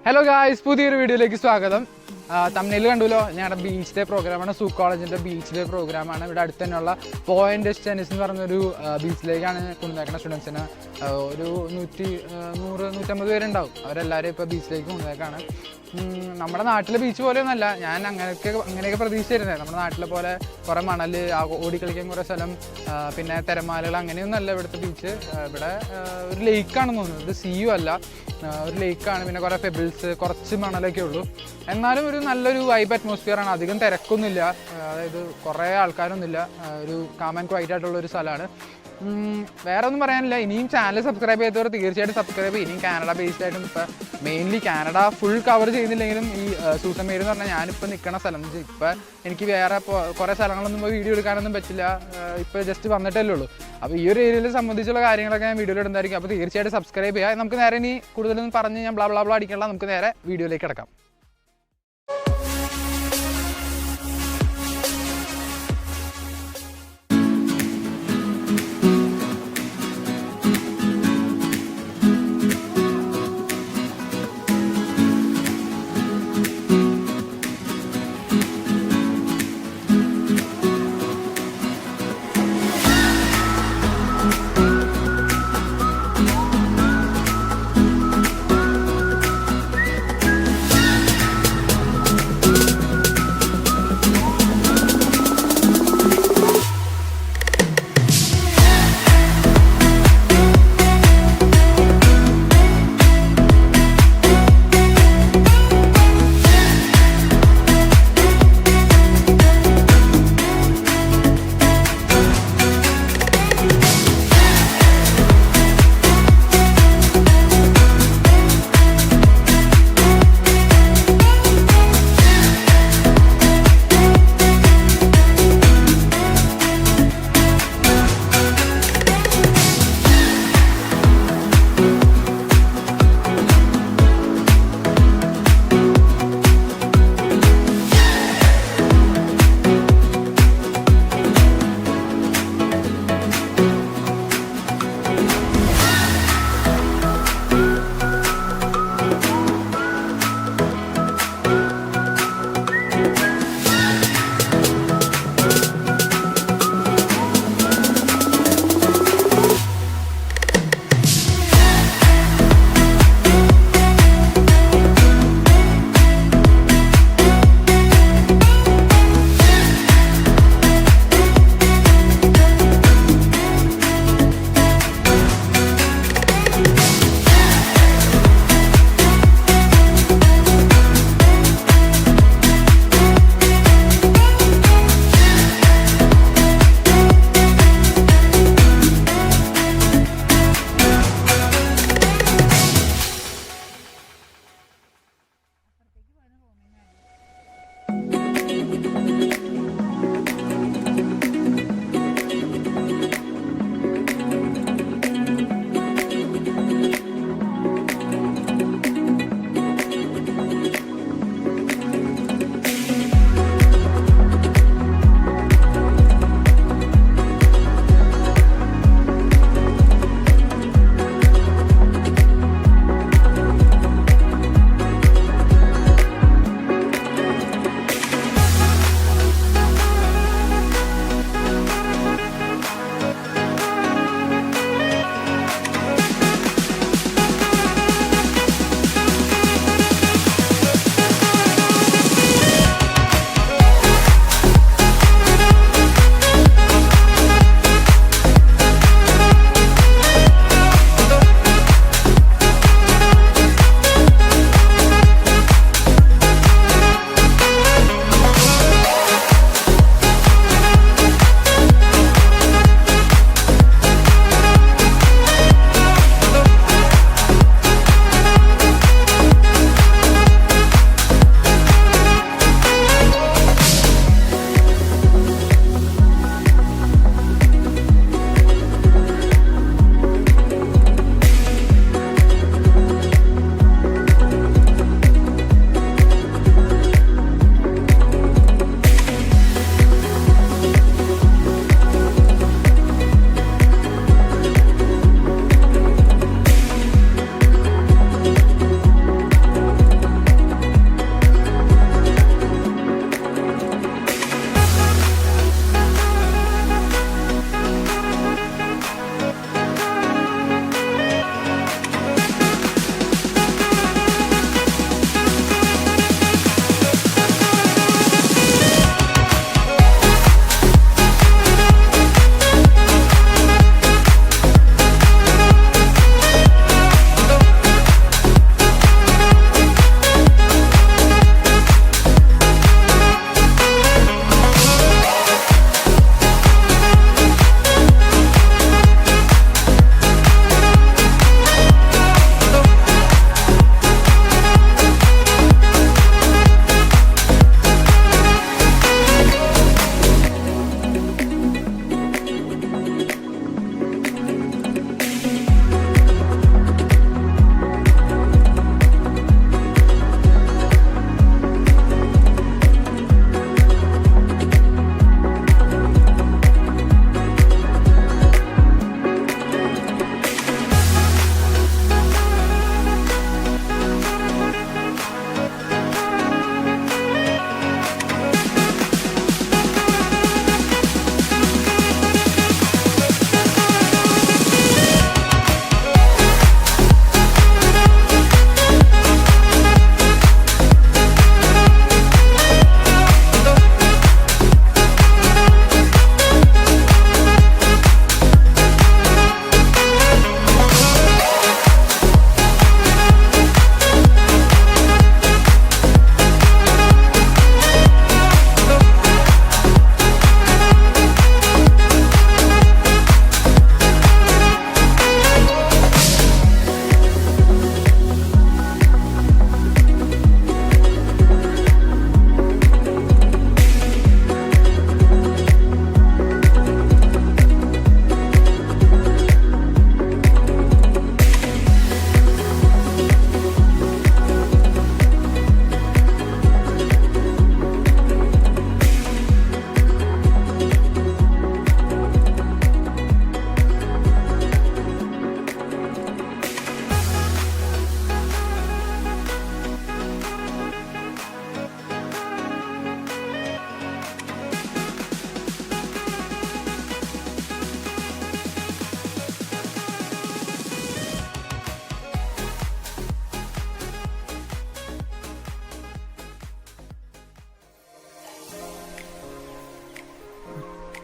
Hello guys, പുതിയൊരു വീഡിയോയിലേക്ക് സ്വാഗതം. തമിഴിൽ കണ്ടുല്ലോ, ഞങ്ങളുടെ ബീച്ച് ഡേ പ്രോഗ്രാമാണ്. സൂ കോളേജിൻ്റെ ബീച്ച് ഡേ പ്രോഗ്രാമാണ്. ഇവിടെ അടുത്ത് തന്നെയുള്ള പോയിന്റ് ഡെസ് ചെനീസ് എന്ന് പറഞ്ഞൊരു ബീച്ചിലേക്കാണ് കൊണ്ടുവന്നേക്കുന്ന സ്റ്റുഡൻസിന്. ഒരു 100-150 പേരുണ്ടാവും. അവരെല്ലാവരും ഇപ്പോൾ ബീച്ചിലേക്ക് കൊണ്ടുവന്നേക്കാണ്. നമ്മുടെ നാട്ടിലെ ബീച്ച് പോലെയൊന്നുമല്ല. ഞാൻ അങ്ങനെയൊക്കെ പ്രതീക്ഷിച്ചിരുന്നത്. നമ്മുടെ നാട്ടിലെ പോലെ കുറേ മണൽ, ഓടിക്കളിക്കാൻ കുറേ സ്ഥലം, പിന്നെ തിരമാലകൾ, അങ്ങനെയൊന്നുമല്ല ഇവിടുത്തെ ബീച്ച്. ഇവിടെ ഒരു ലേക്കാണെന്ന് തോന്നുന്നു. ഇത് സീയും അല്ല, ഒരു ലേക്കാണ്. പിന്നെ കുറേ പെബിൾസ്, കുറച്ച് മണലൊക്കെ ഉള്ളൂ. എന്നാലും ഒരു നല്ലൊരു വൈബ് അറ്റ്മോസ്ഫിയറാണ്. അധികം തിരക്കൊന്നുമില്ല, അതായത് കുറേ ആൾക്കാരൊന്നുമില്ല. ഒരു കാം ആൻഡ് ക്വൈറ്റ് ആയിട്ടുള്ള ഒരു സ്ഥലമാണ്. വേറെ ഒന്നും പറയാനില്ല. ഇനിയും ചാനൽ സബ്സ്ക്രൈബ് ചെയ്തവർ തീർച്ചയായിട്ടും സബ്സ്ക്രൈബ് ചെയ്യും. ഇനിയും കാനഡ ബേസ്ഡ് ആയിട്ടും ഇപ്പം മെയിൻലി കാനഡ ഫുൾ കവർ ചെയ്യുന്നില്ലെങ്കിലും ഈ സൂ സെറ്റ് മേരി എന്ന് പറഞ്ഞാൽ ഞാനിപ്പോൾ നിൽക്കുന്ന സ്ഥലം എന്ന് വെച്ചാൽ ഇപ്പം എനിക്ക് വേറെ കുറേ സ്ഥലങ്ങളൊന്നും വീഡിയോ എടുക്കാനൊന്നും പറ്റില്ല. ഇപ്പോൾ ജസ്റ്റ് വന്നിട്ടല്ലേ ഉള്ളൂ. അപ്പോൾ ഈ ഒരു ഏരിയയിൽ സംബന്ധിച്ചുള്ള കാര്യങ്ങളൊക്കെ ഞാൻ വീഡിയോയിൽ ഇടുന്നതായിരിക്കും. അപ്പോൾ തീർച്ചയായിട്ടും സബ്സ്ക്രൈബ് ചെയ്യുക. നമുക്ക് നേരെ ഇനി കൂടുതലൊന്നും പറഞ്ഞ് ഞാൻ ബ്ലാ ബ്ലാ ബ്ലാ അടിക്കണ്ട. നമുക്ക് നേരെ വീഡിയോയിലേക്ക് കിടക്കാം.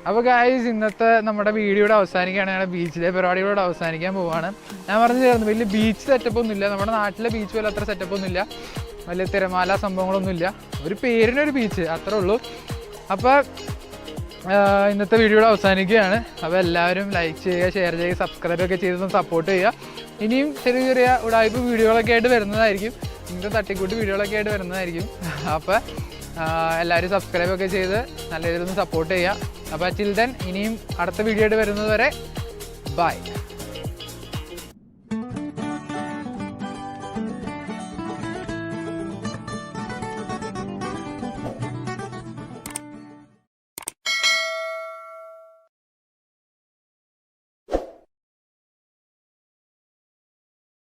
അപ്പോൾ ഗൈസ് ഇന്നത്തെ നമ്മുടെ വീഡിയോയുടെ അവസാനിക്കുകയാണ്. ഞങ്ങളുടെ ബീച്ചിലെ പരിപാടികളോട് അവസാനിക്കാൻ പോവുകയാണ്. ഞാൻ പറഞ്ഞു തരുന്നു വലിയ ബീച്ച് സെറ്റപ്പ് ഒന്നുമില്ല, നമ്മുടെ നാട്ടിലെ ബീച്ച് പോലെ അത്ര സെറ്റപ്പ് ഒന്നുമില്ല, വലിയ തിരമാല സംഭവങ്ങളൊന്നുമില്ല, ഒരു പേരിനൊരു ബീച്ച് അത്രേ ഉള്ളൂ. അപ്പോൾ ഇന്നത്തെ വീഡിയോയുടെ അവസാനിക്കുകയാണ്. അപ്പോൾ എല്ലാവരും ലൈക്ക് ചെയ്യുക, ഷെയർ ചെയ്യുക, സബ്സ്ക്രൈബൊക്കെ ചെയ്തൊന്ന് സപ്പോർട്ട് ചെയ്യുക. ഇനിയും ചെറിയ ചെറിയ ഉടായ്പ വീഡിയോകളൊക്കെ ആയിട്ട് വരുന്നതായിരിക്കും, ഇങ്ങനത്തെ തട്ടിക്കൂട്ട് വീഡിയോകളൊക്കെ ആയിട്ട് വരുന്നതായിരിക്കും. അപ്പോൾ എല്ലാവരും സബ്സ്ക്രൈബൊക്കെ ചെയ്ത് നല്ല രീതിയിലൊന്ന് സപ്പോർട്ട് ചെയ്യുക. അപ്പോൾ ചിൽ ദെൻ ഇനിയും അടുത്ത വീഡിയോ ആയിട്ട് വരുന്നത് വരെ ബൈ.